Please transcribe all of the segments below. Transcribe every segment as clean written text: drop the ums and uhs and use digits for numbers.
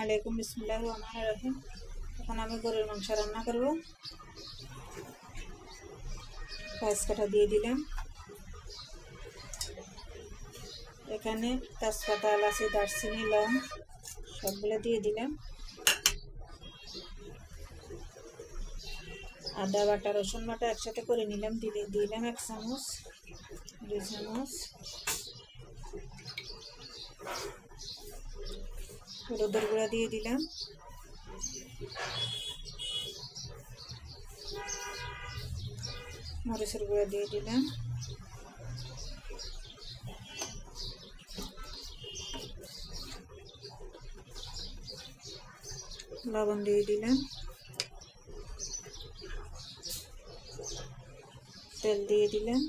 আলাইকুম, বিসমিল্লাহির রহমানির রহিম। এখন আমি গরুর মাংস রান্না করব। পেঁয়াজ কাটা দিয়ে দিলাম, এখানে তেজপাতা, এলাচি, দারচিনি, লং সবগুলো দিয়ে দিলাম। আদা বাটা, রসুন বাটা একসাথে করে নিলাম, দিলাম 1 চামচ, 2 চামচ। হলুদের গুঁড়া দিয়ে দিলাম, মরিচের গুঁড়া দিয়ে দিলাম, লবণ দিয়ে দিলাম, তেল দিয়ে দিলাম,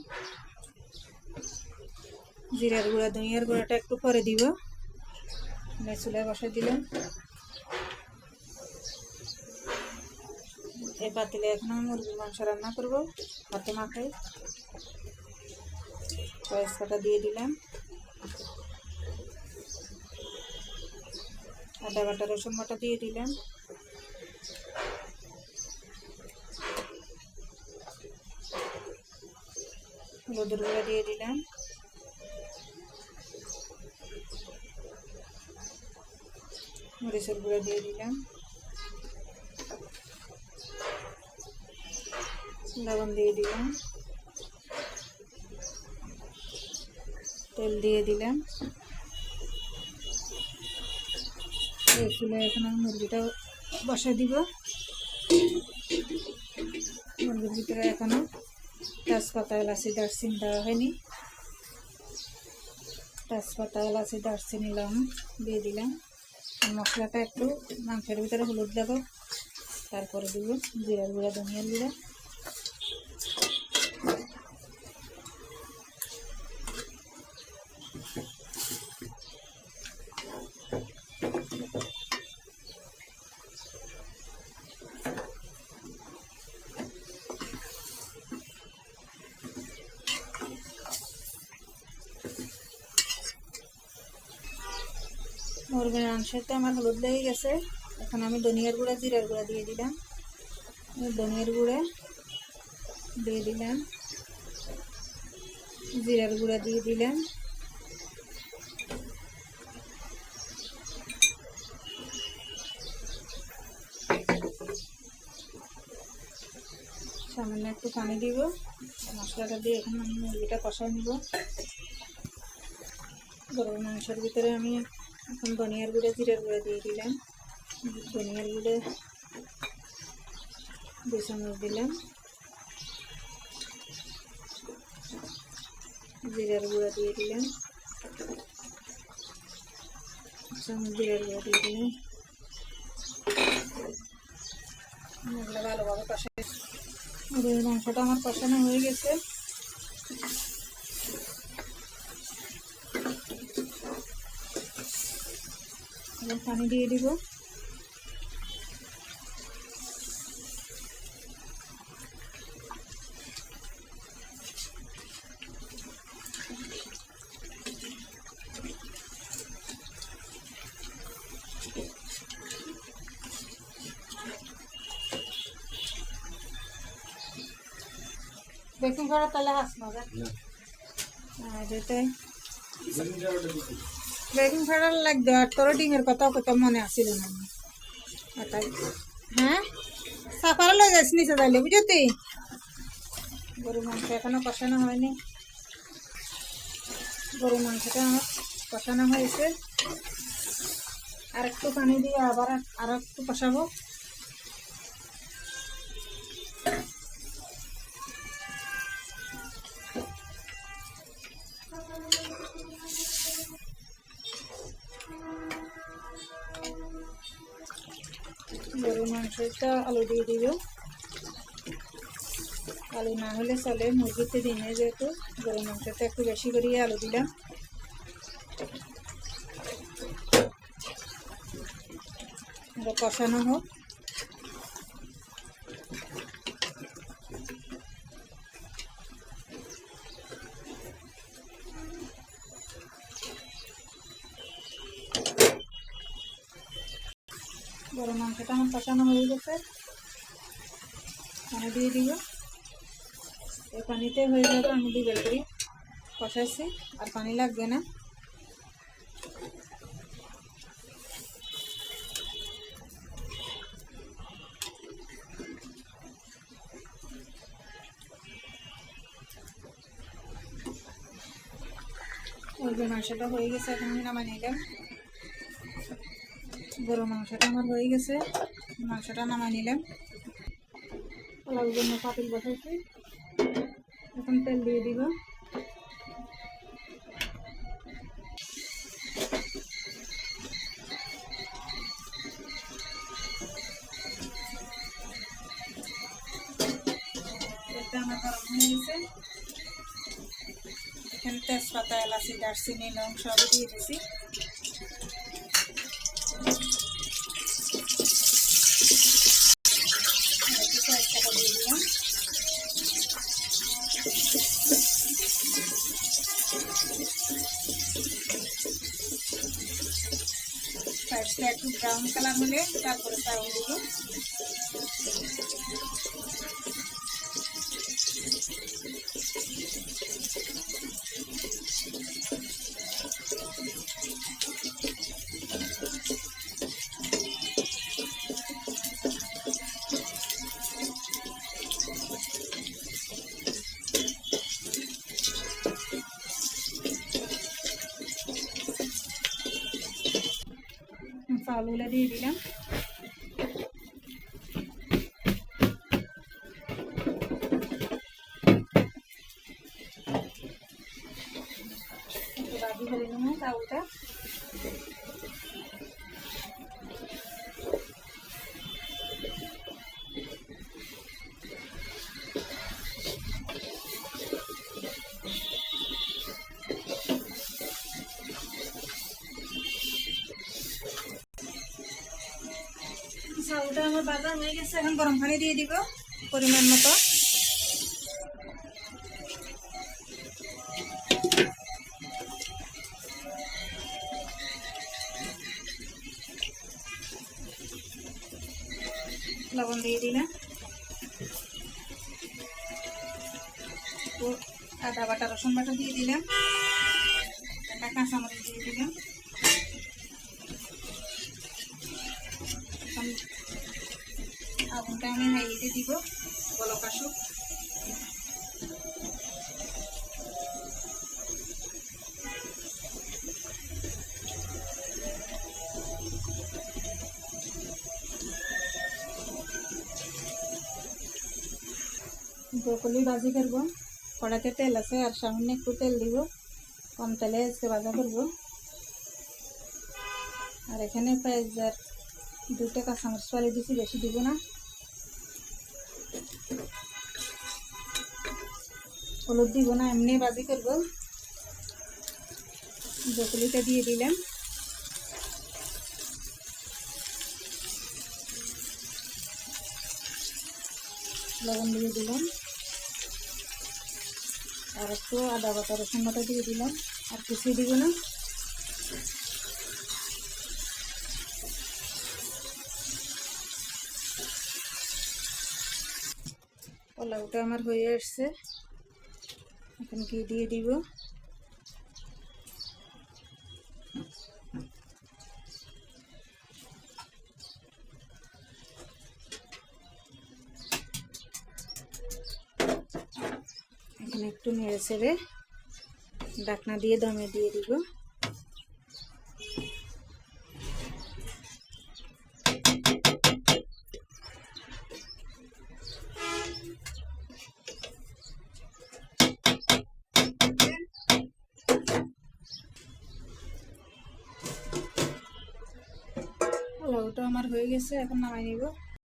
জিরার গুঁড়া, ধনিয়ার গুঁড়াটা একটু পরে দিব। চুলায় বসে দিলাম। এই পাতিলে এখন আমি মুরগির মাংস রান্না করব হাতে মাখাই। পেঁয়াজ কাটা দিয়ে দিলাম, আদা বাটা, রসুন বাটা দিয়ে দিলাম, হলুদের গুঁড়া দিয়ে দিলাম, মরিচের গুঁড়া দিয়ে দিলাম, লবণ দিয়ে দিলাম, তেল দিয়ে দিলাম। এই চুলে এখন আমি মুরগিটা বসে দিব। মুরগির ভিতরে এখনো তেজপাতা, এলাচি, দারচিনি দেওয়া হয়নি। তেজপাতা, এলাচি, দারচিনি, লং দিয়ে দিলাম। মশলাটা একটু মাংসের ভিতরে হলুদ দেব, তারপরে দিব জিরার গুঁড়া, ধনিয়ার গুঁড়া। মুরগির মাংসতে আমার হলুদ লেগে গেছে। এখন আমি ধনিয়ার গুঁড়া, জিরার গুঁড়া দিয়ে দিলাম, ধনিয়ার গুঁড়া দিয়ে দিলাম, জিরার গুঁড়া দিয়ে দিলাম, সামান্য একটু পানি দিব। মশলাটা দিয়ে এখন আমি মুরগিটা কষাই নিব। গরুর মাংসের ভিতরে আমি এখন ধনিয়ার গুঁড়া, জিরার গুঁড়া দিয়ে দিলাম। ধনিয়ার গুঁড়া 2 চামচ দিলাম, জিরার গুঁড়া দিয়ে দিলাম, 1 চামচ জিরার গুঁড়া দিয়ে দিলাম। এগুলো ভালোভাবে কষাই। গরুর মাংসটা আমার কষানো হয়ে গেছে। এবার পানি দিয়ে দিব। বেকিং পাউডার তাহলে হাস মজা আর এটাই বেকিং পাউডার লাগবে। আর তোর ডিমের কথা কত মনে আসছিল না এটাই। হ্যাঁ, সাফারা লয়ে যাস নিচে যাইলে বুঝতি। গরু মাংস এখনো কষানো হয়নি। গরু মাংসটা আমার কষানো হয়েছে। আর একটু পানি দিয়ে আবার আর একটু কষাবো। গরুর মাংসটা আলু দিয়ে দিব। আলু না হলে চলে, মুরগিতে দিনে যেহেতু গরুর মাংসটা একটু বেশি করে আলু দিলাম। কষানো হোক। গরুর মাংসটা আমার কষানো হয়ে গেছে, পানি দিয়ে দিব। এই পানিতে হয়ে যাবে, আমি দিয়ে বের করি কষাইছি, আর পানি লাগবে না। ওই যে মাংসটা হয়ে গেছে, এখন আমি নামাই নিলাম। গরুর মাংসটা আমার হয়ে গেছে, মাংসটা নামাই নিলাম। পোলাওর জন্য পাতিল বসাইছি, এখন তেল দিয়ে দিব। তেলটা আমার গরম হয়ে গেছে, এখানে তেজপাতা, এলাচি, দারচিনি, লং সবই দিয়ে দিছি। তেজপাতা দিয়ে দিলাম, সাইডটা একটু ব্রাউন কালার হলে তারপরে চাউল দিব। চাউলগুলো দিয়ে দিলাম। একটু ভাজি করে নেব চাউলটা। চাউলটা আমার ভাজা হয়ে গেছে, এখন গরম পানি দিয়ে দিব পরিমাণ মতো। লবণ দিয়ে দিলাম, আদা বাটা, রসুন বাটা দিয়ে দিলাম, একটা কাঁচামরিচ দিয়ে দিলাম। আগুনটা আমি হাইতে দিব, বলক আসুক। ব্রকলি ভাজি করবো, কড়াতে তেল আছে আর সামনে একটু তেল দিব, কম তেলে আজকে ভাজা করবো। আর এখানে পেঁয়াজ আর 2টা কাঁচামরিচ ফালি দিছি, বেশি দিব না। হলুদ দিব না, এমনি ভাজি করবো। ব্রকলিটা দিয়ে দিলাম, লবণ দিয়ে দিলাম, আর একটু আদা বাটা, রসুন বাটা দিয়ে দিলাম, আর কিছু দিব না। পোলাওটা আমার হয়ে আসছে, এখন ঘি দিয়ে দিব। এখানে একটু নেড়ে ছেড়ে ঢাকনা দিয়ে দমে দিয়ে দিব। পোলাওটা আমার হয়ে গেছে, এখন নামাই নিব।